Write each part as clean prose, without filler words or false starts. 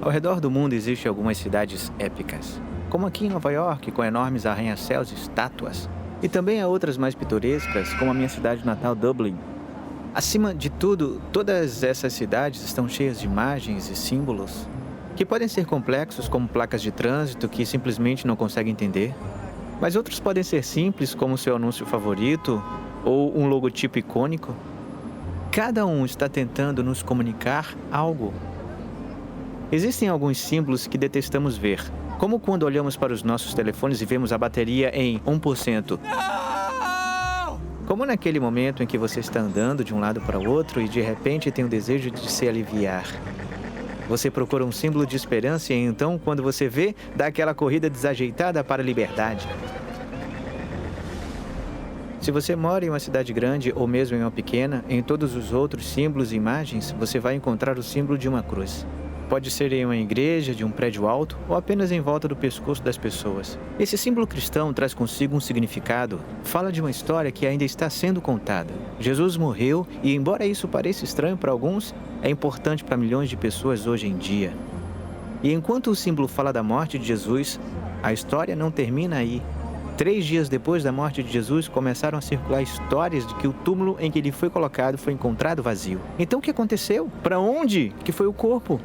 Ao redor do mundo existem algumas cidades épicas, como aqui em Nova York, com enormes arranha-céus e estátuas, e também há outras mais pitorescas, como a minha cidade natal, Dublin. Acima de tudo, todas essas cidades estão cheias de imagens e símbolos que podem ser complexos, como placas de trânsito que simplesmente não consegue entender, mas outros podem ser simples, como seu anúncio favorito ou um logotipo icônico. Cada um está tentando nos comunicar algo. Existem alguns símbolos que detestamos ver, como quando olhamos para os nossos telefones e vemos a bateria em 1%. Como naquele momento em que você está andando de um lado para o outro e de repente tem o desejo de se aliviar. Você procura um símbolo de esperança e então, quando você vê, dá aquela corrida desajeitada para a liberdade. Se você mora em uma cidade grande ou mesmo em uma pequena, em todos os outros símbolos e imagens, você vai encontrar o símbolo de uma cruz. Pode ser em uma igreja, de um prédio alto ou apenas em volta do pescoço das pessoas. Esse símbolo cristão traz consigo um significado. Fala de uma história que ainda está sendo contada. Jesus morreu e, embora isso pareça estranho para alguns, é importante para milhões de pessoas hoje em dia. E enquanto o símbolo fala da morte de Jesus, a história não termina aí. 3 dias depois da morte de Jesus, começaram a circular histórias de que o túmulo em que ele foi colocado foi encontrado vazio. Então o que aconteceu? Para onde que foi o corpo?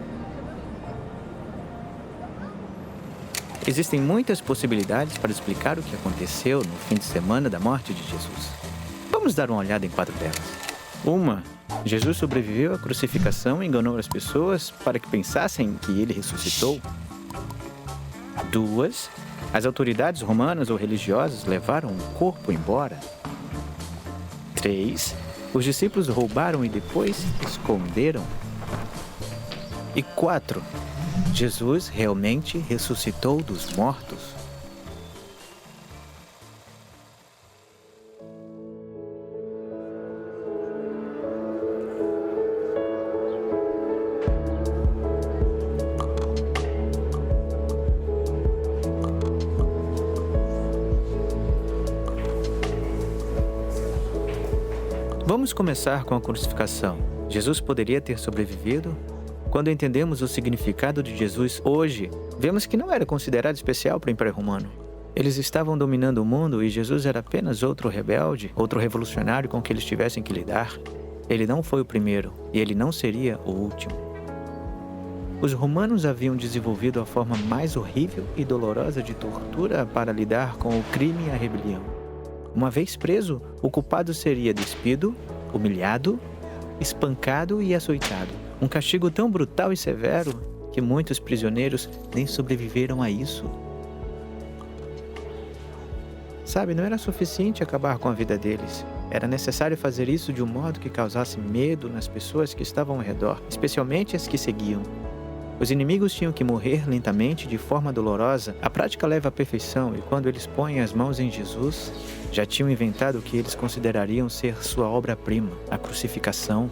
Existem muitas possibilidades para explicar o que aconteceu no fim de semana da morte de Jesus. Vamos dar uma olhada em 4 delas. 1. Jesus sobreviveu à crucificação e enganou as pessoas para que pensassem que ele ressuscitou. 2. As autoridades romanas ou religiosas levaram o corpo embora. 3. Os discípulos roubaram e depois esconderam. E 4. Jesus realmente ressuscitou dos mortos. Vamos começar com a crucificação. Jesus poderia ter sobrevivido? Quando entendemos o significado de Jesus hoje, vemos que não era considerado especial para o Império Romano. Eles estavam dominando o mundo e Jesus era apenas outro rebelde, outro revolucionário com que eles tivessem que lidar. Ele não foi o primeiro e ele não seria o último. Os romanos haviam desenvolvido a forma mais horrível e dolorosa de tortura para lidar com o crime e a rebelião. Uma vez preso, o culpado seria despido, humilhado, espancado e açoitado. Um castigo tão brutal e severo que muitos prisioneiros nem sobreviveram a isso. Sabe, não era suficiente acabar com a vida deles. Era necessário fazer isso de um modo que causasse medo nas pessoas que estavam ao redor, especialmente as que seguiam. Os inimigos tinham que morrer lentamente, de forma dolorosa. A prática leva à perfeição e quando eles põem as mãos em Jesus, já tinham inventado o que eles considerariam ser sua obra-prima, a crucificação.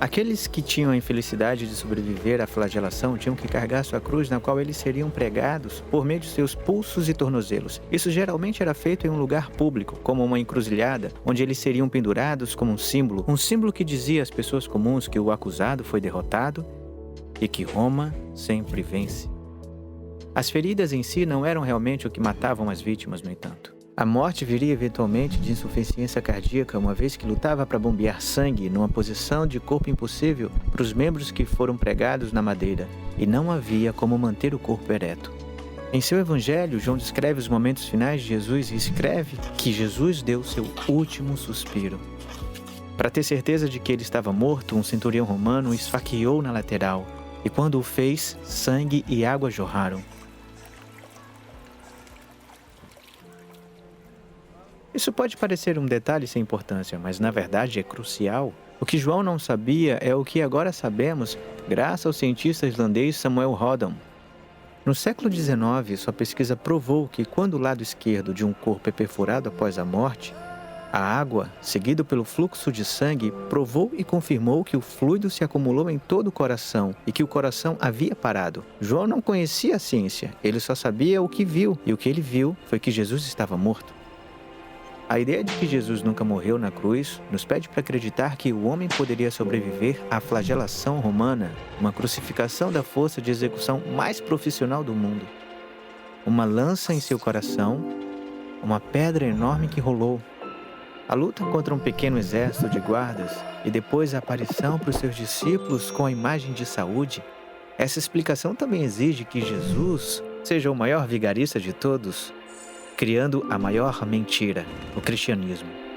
Aqueles que tinham a infelicidade de sobreviver à flagelação tinham que carregar sua cruz na qual eles seriam pregados por meio de seus pulsos e tornozelos. Isso geralmente era feito em um lugar público, como uma encruzilhada, onde eles seriam pendurados como um símbolo que dizia às pessoas comuns que o acusado foi derrotado e que Roma sempre vence. As feridas em si não eram realmente o que matavam as vítimas, no entanto. A morte viria eventualmente de insuficiência cardíaca, uma vez que lutava para bombear sangue numa posição de corpo impossível para os membros que foram pregados na madeira, e não havia como manter o corpo ereto. Em seu evangelho, João descreve os momentos finais de Jesus e escreve que Jesus deu seu último suspiro. Para ter certeza de que ele estava morto, um centurião romano o esfaqueou na lateral, e quando o fez, sangue e água jorraram. Isso pode parecer um detalhe sem importância, mas na verdade é crucial. O que João não sabia é o que agora sabemos, graças ao cientista islandês Samuel Rodham. No século XIX, sua pesquisa provou que quando o lado esquerdo de um corpo é perfurado após a morte, a água, seguido pelo fluxo de sangue, provou e confirmou que o fluido se acumulou em todo o coração e que o coração havia parado. João não conhecia a ciência, ele só sabia o que viu, e o que ele viu foi que Jesus estava morto. A ideia de que Jesus nunca morreu na cruz nos pede para acreditar que o homem poderia sobreviver à flagelação romana, uma crucificação da força de execução mais profissional do mundo. Uma lança em seu coração, uma pedra enorme que rolou, a luta contra um pequeno exército de guardas e depois a aparição para os seus discípulos com a imagem de saúde. Essa explicação também exige que Jesus seja o maior vigarista de todos, criando a maior mentira, o cristianismo.